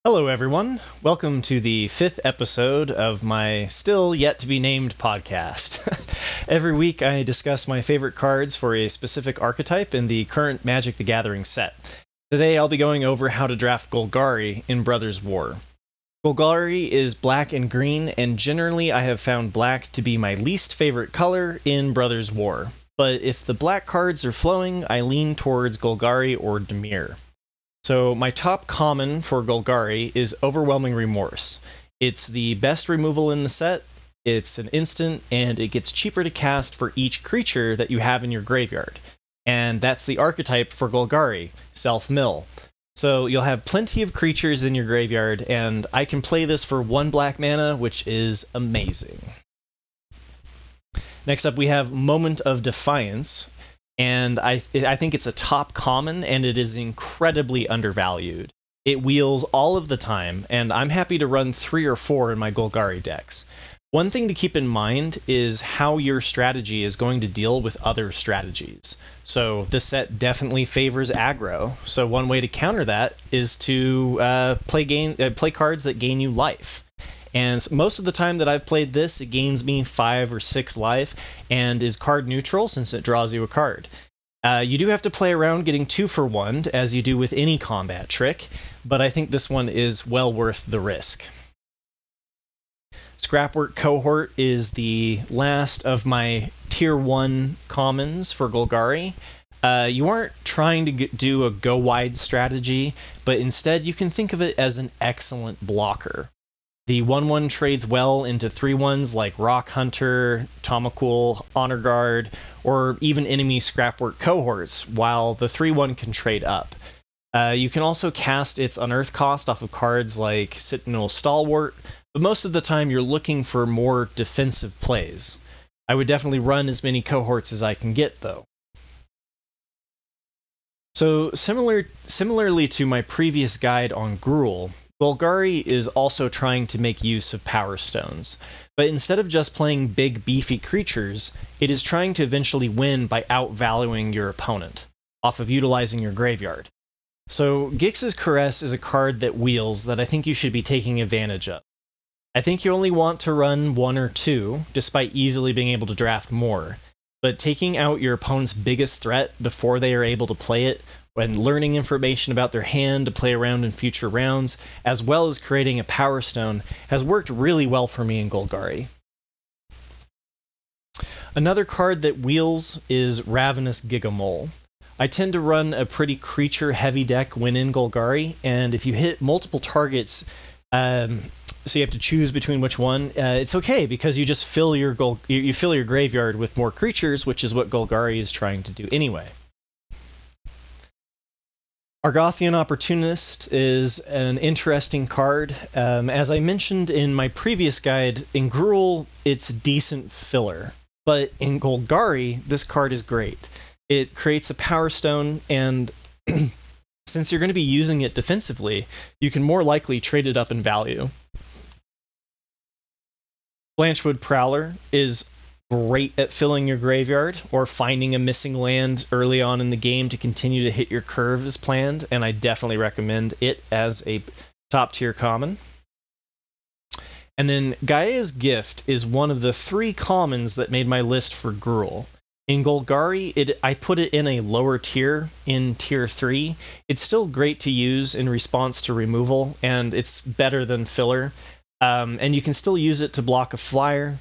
Hello, everyone. Welcome to the 5th episode of my still yet to be named podcast. Every week, I discuss my favorite cards for a specific archetype in the current Magic the Gathering set. Today, I'll be going over how to draft Golgari in Brothers War. Golgari is black and green, and generally, I have found black to be my least favorite color in Brothers War. But if the black cards are flowing, I lean towards Golgari or Dimir. So my top common for Golgari is Overwhelming Remorse. It's the best removal in the set, it's an instant, and it gets cheaper to cast for each creature that you have in your graveyard. And that's the archetype for Golgari, Self-Mill. So you'll have plenty of creatures in your graveyard, and I can play this for 1 black mana, which is amazing. Next up we have Moment of Defiance. And I think it's a top common, and it is incredibly undervalued. It wheels all of the time, and I'm happy to run 3 or 4 in my Golgari decks. One thing to keep in mind is how your strategy is going to deal with other strategies. So this set definitely favors aggro, so one way to counter that is to play cards that gain you life. And most of the time that I've played this, it gains me 5 or 6 life, and is card neutral since it draws you a card. You do have to play around getting 2 for 1, as you do with any combat trick, but I think this one is well worth the risk. Scrapwork Cohort is the last of my Tier 1 commons for Golgari. You aren't trying to do a go-wide strategy, but instead you can think of it as an excellent blocker. The 1/1 trades well into 3/1s like Rock Hunter, Tomakul, Honor Guard, or even enemy Scrapwork Cohorts, while the 3/1 can trade up. You can also cast its Unearth cost off of cards like Sentinel Stalwart, but most of the time you're looking for more defensive plays. I would definitely run as many cohorts as I can get, though. So similarly to my previous guide on Gruul, Golgari is also trying to make use of Power Stones, but instead of just playing big beefy creatures, it is trying to eventually win by outvaluing your opponent, off of utilizing your graveyard. So Gix's Caress is a card that wheels that I think you should be taking advantage of. I think you only want to run 1 or 2, despite easily being able to draft more, but taking out your opponent's biggest threat before they are able to play it, when learning information about their hand to play around in future rounds, as well as creating a Power Stone, has worked really well for me in Golgari. Another card that wheels is Ravenous Gigamole. I tend to run a pretty creature-heavy deck when in Golgari, and if you hit multiple targets, so you have to choose between which one, it's okay, because you just fill your graveyard with more creatures, which is what Golgari is trying to do anyway. Argothian Opportunist is an interesting card. As I mentioned in my previous guide, in Gruul, it's decent filler. But in Golgari, this card is great. It creates a Power Stone, and since you're going to be using it defensively, you can more likely trade it up in value. Blanchwood Prowler is great at filling your graveyard or finding a missing land early on in the game to continue to hit your curve as planned, and I definitely recommend it as a top tier common. And then Gaia's Gift is one of the 3 commons that made my list for Gruul. In Golgari, I put it in a lower tier, in tier 3. It's still great to use in response to removal, and it's better than filler. And you can still use it to block a flyer,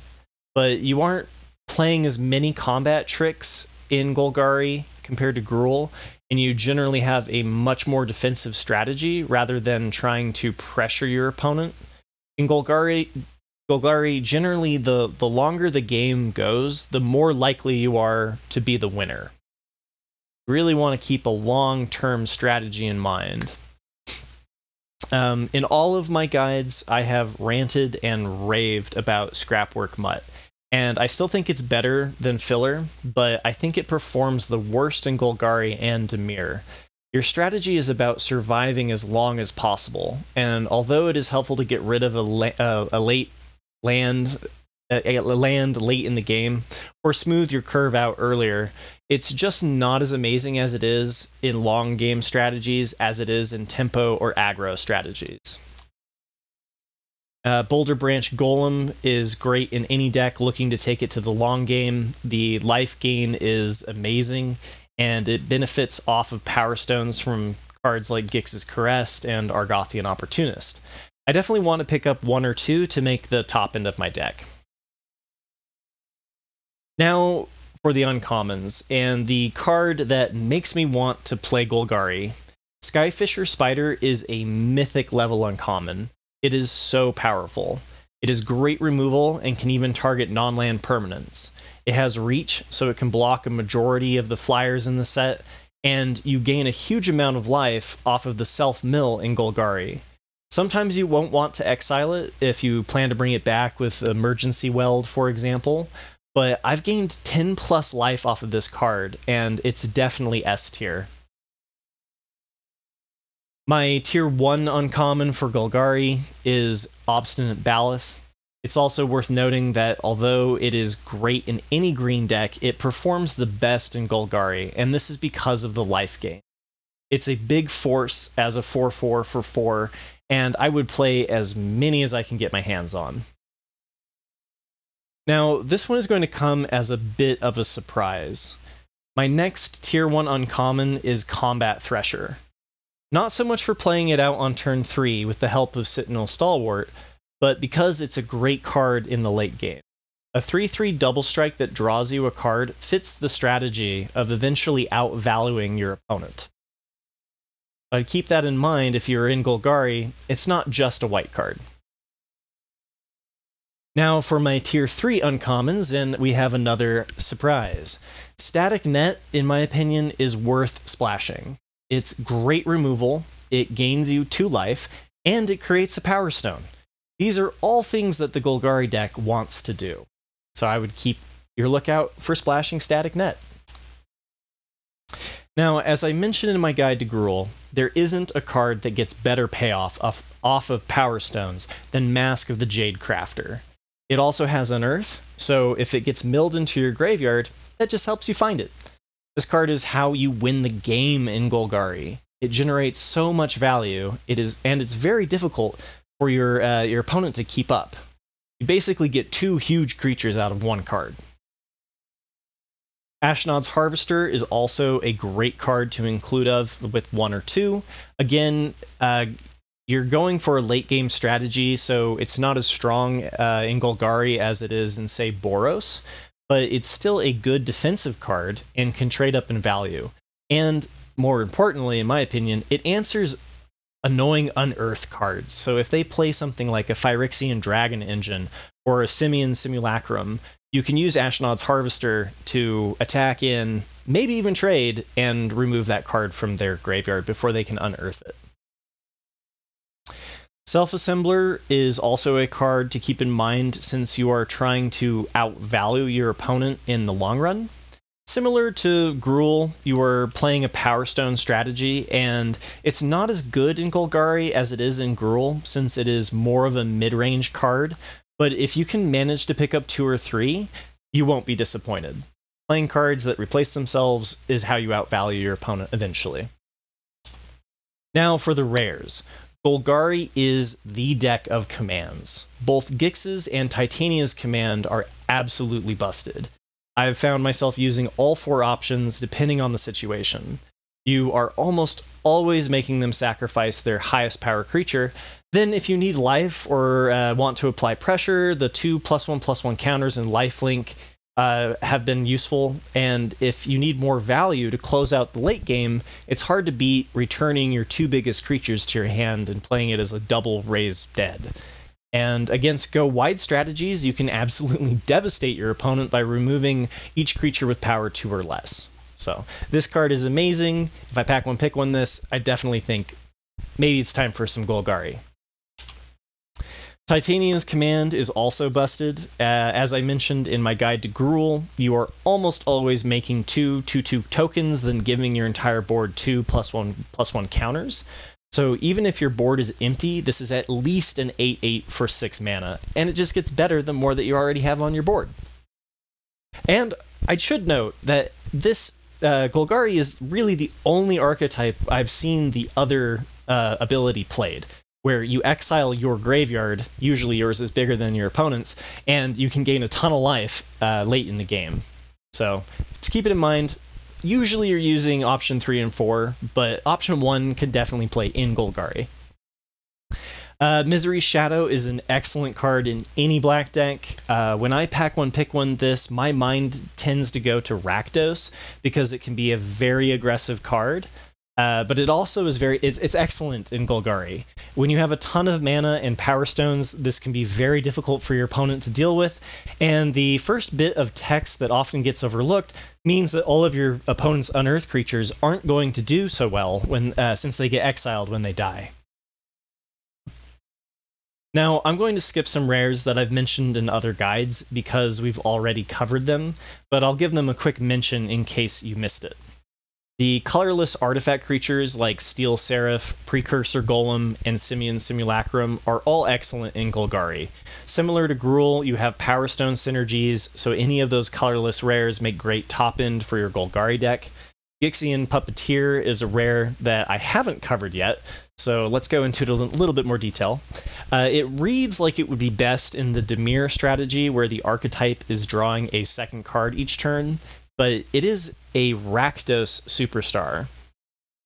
but you aren't playing as many combat tricks in Golgari compared to Gruul, and you generally have a much more defensive strategy rather than trying to pressure your opponent. In Golgari, generally the longer the game goes, the more likely you are to be the winner. You really want to keep a long-term strategy in mind. In all of my guides, I have ranted and raved about Scrapwork Mutt. And I still think it's better than filler, but I think it performs the worst in Golgari and Dimir. Your strategy is about surviving as long as possible, and although it is helpful to get rid of a late land late in the game, or smooth your curve out earlier, it's just not as amazing as it is in long game strategies as it is in tempo or aggro strategies. Boulderbranch Golem is great in any deck looking to take it to the long game. The life gain is amazing, and it benefits off of Power Stones from cards like Gix's Caress and Argothian Opportunist. I definitely want to pick up one or two to make the top end of my deck. Now for the uncommons, and the card that makes me want to play Golgari. Skyfisher Spider is a mythic level uncommon. It is so powerful. It is great removal and can even target non-land permanents. It has reach, so it can block a majority of the flyers in the set, and you gain a huge amount of life off of the self-mill in Golgari. Sometimes you won't want to exile it if you plan to bring it back with Emergency Weld, for example, but I've gained 10 plus life off of this card, and it's definitely S tier. My tier 1 uncommon for Golgari is Obstinate Baloth. It's also worth noting that although it is great in any green deck, it performs the best in Golgari, and this is because of the life gain. It's a big force as a 4/4 for 4, and I would play as many as I can get my hands on. Now, this one is going to come as a bit of a surprise. My next tier 1 uncommon is Combat Thresher. Not so much for playing it out on turn 3 with the help of Sentinel Stalwart, but because it's a great card in the late game. A 3/3 double strike that draws you a card fits the strategy of eventually outvaluing your opponent. I'd keep that in mind if you're in Golgari. It's not just a white card. Now for my tier 3 uncommons, and we have another surprise. Static Net, in my opinion, is worth splashing. It's great removal, it gains you 2 life, and it creates a Power Stone. These are all things that the Golgari deck wants to do. So I would keep your lookout for splashing Static Net. Now, as I mentioned in my guide to Gruul, there isn't a card that gets better payoff off of Power Stones than Mask of the Jadecrafter. It also has Unearth, so if it gets milled into your graveyard, that just helps you find it. This card is how you win the game in Golgari. It generates so much value, and it's very difficult for your opponent to keep up. You basically get 2 huge creatures out of 1 card. Ashnod's Harvester is also a great card to include with 1 or 2. Again, you're going for a late game strategy, so it's not as strong in Golgari as it is in, say, Boros, but it's still a good defensive card and can trade up in value. And more importantly, in my opinion, it answers annoying Unearth cards. So if they play something like a Phyrexian Dragon Engine or a Simian Simulacrum, you can use Ashnod's Harvester to attack in, maybe even trade, and remove that card from their graveyard before they can unearth it. Self-Assembler is also a card to keep in mind since you are trying to outvalue your opponent in the long run. Similar to Gruul, you are playing a Power Stone strategy, and it's not as good in Golgari as it is in Gruul, since it is more of a mid-range card, but if you can manage to pick up 2 or 3, you won't be disappointed. Playing cards that replace themselves is how you outvalue your opponent eventually. Now for the rares. Golgari is the deck of commands. Both Gix's and Titania's command are absolutely busted. I've found myself using all 4 options depending on the situation. You are almost always making them sacrifice their highest power creature. Then if you need life or want to apply pressure, the 2 +1/+1 counters and lifelink have been useful, and if you need more value to close out the late game, it's hard to beat returning your 2 biggest creatures to your hand and playing it as a double raise dead. And against go wide strategies, you can absolutely devastate your opponent by removing each creature with power 2 or less. So this card is amazing. If I pack one, pick one this, I definitely think maybe it's time for some Golgari. Titania's command is also busted. As I mentioned in my guide to Gruul, you are almost always making 2/2/2 tokens, then giving your entire board 2 +1/+1 counters. So even if your board is empty, this is at least an 8/8 for 6 mana, and it just gets better the more that you already have on your board. And I should note that this Golgari is really the only archetype I've seen the other ability played, where you exile your graveyard, usually yours is bigger than your opponent's, and you can gain a ton of life late in the game. So to keep it in mind, usually you're using option 3 and 4, but option 1 could definitely play in Golgari. Misery Shadow is an excellent card in any black deck. When I pack one, pick one this, my mind tends to go to Rakdos because it can be a very aggressive card. But it also is it's excellent in Golgari. When you have a ton of mana and Power Stones, this can be very difficult for your opponent to deal with, and the first bit of text that often gets overlooked means that all of your opponent's unearthed creatures aren't going to do so well since they get exiled when they die. Now, I'm going to skip some rares that I've mentioned in other guides because we've already covered them, but I'll give them a quick mention in case you missed it. The colorless artifact creatures like Steel Seraph, Precursor Golem, and Simian Simulacrum are all excellent in Golgari. Similar to Gruul, you have Power Stone synergies, so any of those colorless rares make great top end for your Golgari deck. Gixian Puppeteer is a rare that I haven't covered yet, so let's go into it a little bit more detail. It reads like it would be best in the Dimir strategy, where the archetype is drawing a second card each turn, but it is a Rakdos superstar.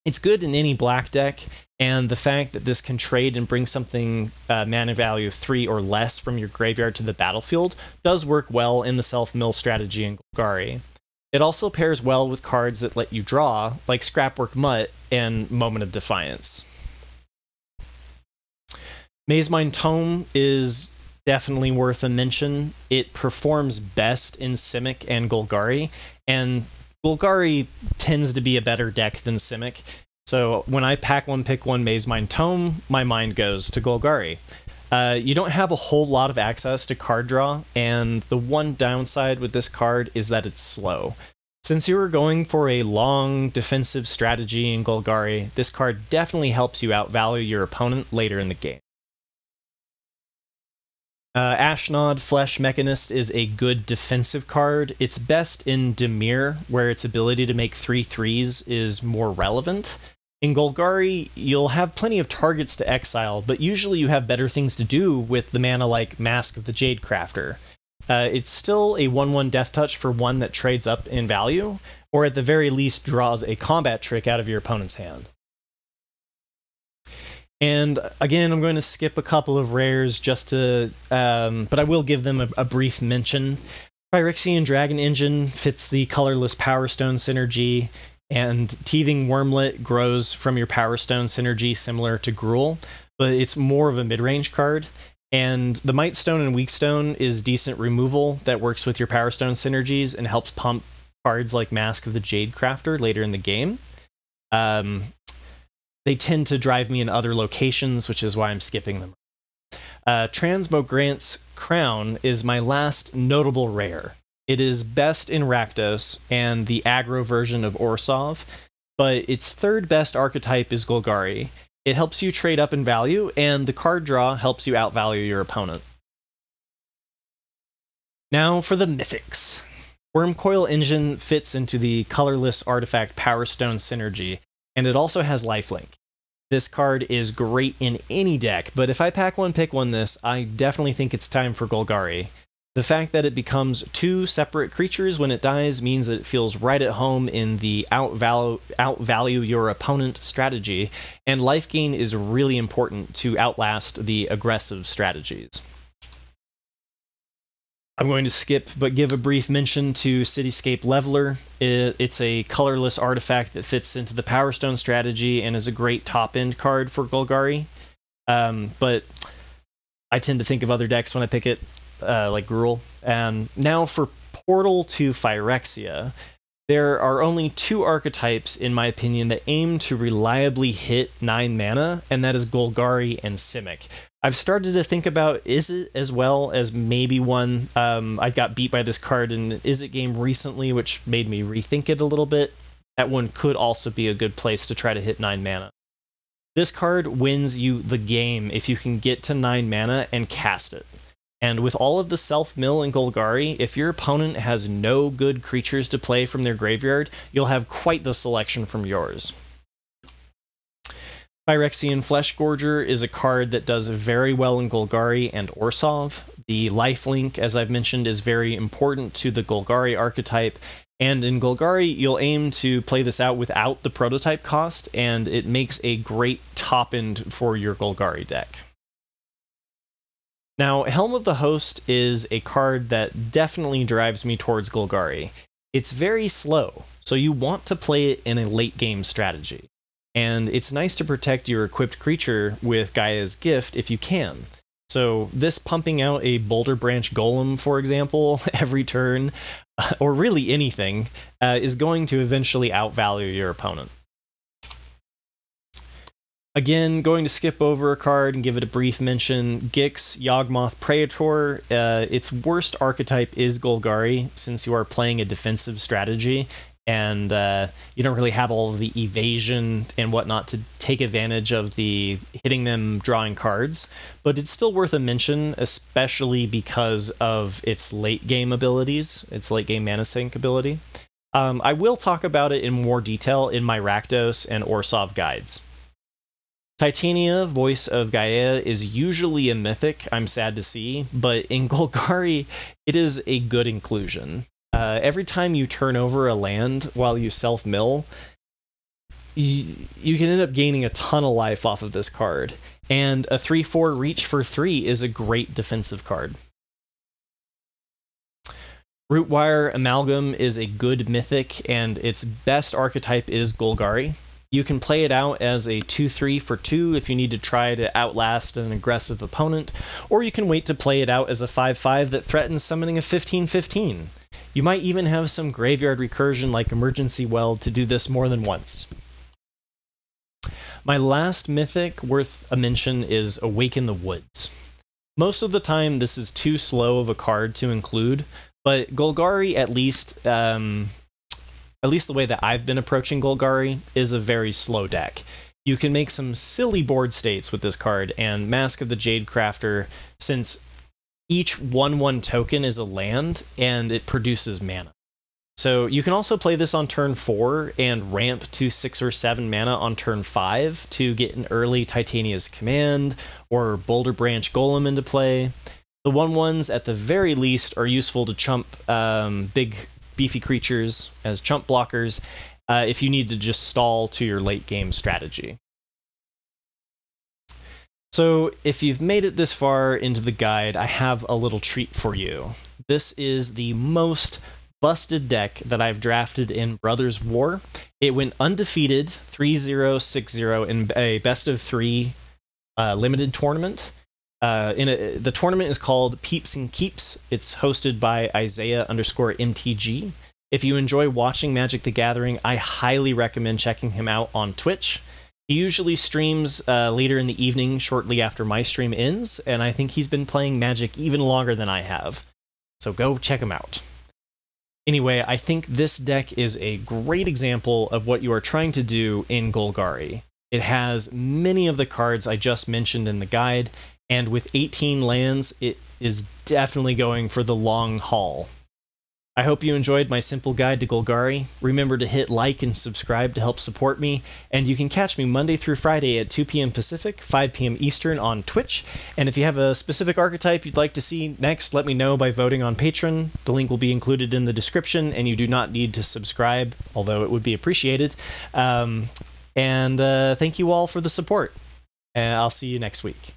It's good in any black deck, and the fact that this can trade and bring something mana value of 3 or less from your graveyard to the battlefield does work well in the self-mill strategy in Golgari. It also pairs well with cards that let you draw, like Scrapwork Mutt and Moment of Defiance. Mazemind Tome is definitely worth a mention. It performs best in Simic and Golgari, and Golgari tends to be a better deck than Simic, so when I pack one, pick one Mazemind Tome, my mind goes to Golgari. You don't have a whole lot of access to card draw, and the one downside with this card is that it's slow. Since you were going for a long defensive strategy in Golgari, this card definitely helps you outvalue your opponent later in the game. Ashnod Flesh Mechanist is a good defensive card. It's best in Dimir, where its ability to make 3/3s is more relevant. In Golgari, you'll have plenty of targets to exile, but usually you have better things to do with the mana like Mask of the Jadecrafter. It's still a 1/1 Death Touch for one that trades up in value, or at the very least draws a combat trick out of your opponent's hand. And again, I'm going to skip a couple of rares just to, but I will give them a brief mention. Phyrexian Dragon Engine fits the colorless Power Stone synergy, and Teething Wormlet grows from your Power Stone synergy similar to Gruul, but it's more of a mid-range card. And the Might Stone and Weak Stone is decent removal that works with your Power Stone synergies and helps pump cards like Mask of the Jadecrafter later in the game. They tend to drive me in other locations, which is why I'm skipping them. Transmogrant's Crown is my last notable rare. It is best in Rakdos and the aggro version of Orsov, but its third best archetype is Golgari. It helps you trade up in value, and the card draw helps you outvalue your opponent. Now for the Mythics. Wormcoil Engine fits into the colorless artifact Power Stone synergy, and it also has lifelink. This card is great in any deck, but if I pack one, pick one this, I definitely think it's time for Golgari. The fact that it becomes 2 separate creatures when it dies means that it feels right at home in the outvalue your opponent strategy, and life gain is really important to outlast the aggressive strategies. I'm going to skip, but give a brief mention to Cityscape Leveler. It's a colorless artifact that fits into the Power Stone strategy and is a great top-end card for Golgari. But I tend to think of other decks when I pick it, like Gruul. Now for Portal to Phyrexia. There are only 2 archetypes, in my opinion, that aim to reliably hit 9 mana, and that is Golgari and Simic. I've started to think about Izzet as well as maybe one. I got beat by this card in an Izzet game recently, which made me rethink it a little bit. That one could also be a good place to try to hit 9 mana. This card wins you the game if you can get to 9 mana and cast it. And with all of the self-mill in Golgari, if your opponent has no good creatures to play from their graveyard, you'll have quite the selection from yours. Phyrexian Fleshgorger is a card that does very well in Golgari and Orzhov. The lifelink, as I've mentioned, is very important to the Golgari archetype, and in Golgari you'll aim to play this out without the prototype cost, and it makes a great top end for your Golgari deck. Now, Helm of the Host is a card that definitely drives me towards Golgari. It's very slow, so you want to play it in a late game strategy. And it's nice to protect your equipped creature with Gaia's Gift if you can. So this pumping out a Boulderbranch Golem, for example, every turn, or really anything, is going to eventually outvalue your opponent. Again, going to skip over a card and give it a brief mention. Gix, Yawgmoth Praetor. Its worst archetype is Golgari, since you are playing a defensive strategy, and you don't really have all of the evasion and whatnot to take advantage of the hitting them drawing cards, but it's still worth a mention, especially because of its late game abilities, its late game mana sink ability. I will talk about it in more detail in my Rakdos and Orzhov guides. Titania, Voice of Gaia, is usually a mythic, I'm sad to see, but in Golgari, it is a good inclusion. Every time you turn over a land while you self-mill, you can end up gaining a ton of life off of this card, and a 3/4 reach for 3 is a great defensive card. Rootwire Amalgam is a good mythic, and its best archetype is Golgari. You can play it out as a 2/3 for 2 if you need to try to outlast an aggressive opponent, or you can wait to play it out as a 5/5 that threatens summoning a 15/15. You might even have some graveyard recursion like Emergency Weld to do this more than once. My last mythic worth a mention is Awaken the Woods. Most of the time this is too slow of a card to include, but Golgari, at least the way that I've been approaching Golgari, is a very slow deck. You can make some silly board states with this card, and Mask of the Jadecrafter, since each 1/1 token is a land, and it produces mana. So you can also play this on turn 4 and ramp to 6 or 7 mana on turn 5 to get an early Titania's Command or Boulderbranch Golem into play. The 1/1s, at the very least, are useful to chump big beefy creatures as chump blockers if you need to just stall to your late game strategy. So if you've made it this far into the guide, I have a little treat for you. This is the most busted deck that I've drafted in Brothers War. It went undefeated 3-0, 6-0 in a best of 3 limited tournament. The tournament is called Peeps and Keeps. It's hosted by Isaiah_MTG. If you enjoy watching Magic the Gathering, I highly recommend checking him out on Twitch. He usually streams later in the evening, shortly after my stream ends, and I think he's been playing Magic even longer than I have. So go check him out. Anyway, I think this deck is a great example of what you are trying to do in Golgari. It has many of the cards I just mentioned in the guide, and with 18 lands, it is definitely going for the long haul. I hope you enjoyed my simple guide to Golgari. Remember to hit like and subscribe to help support me, and you can catch me Monday through Friday at 2 p.m. Pacific, 5 p.m. Eastern on Twitch. And if you have a specific archetype you'd like to see next, let me know by voting on Patreon. The link will be included in the description, and you do not need to subscribe, although it would be appreciated. Thank you all for the support, and I'll see you next week.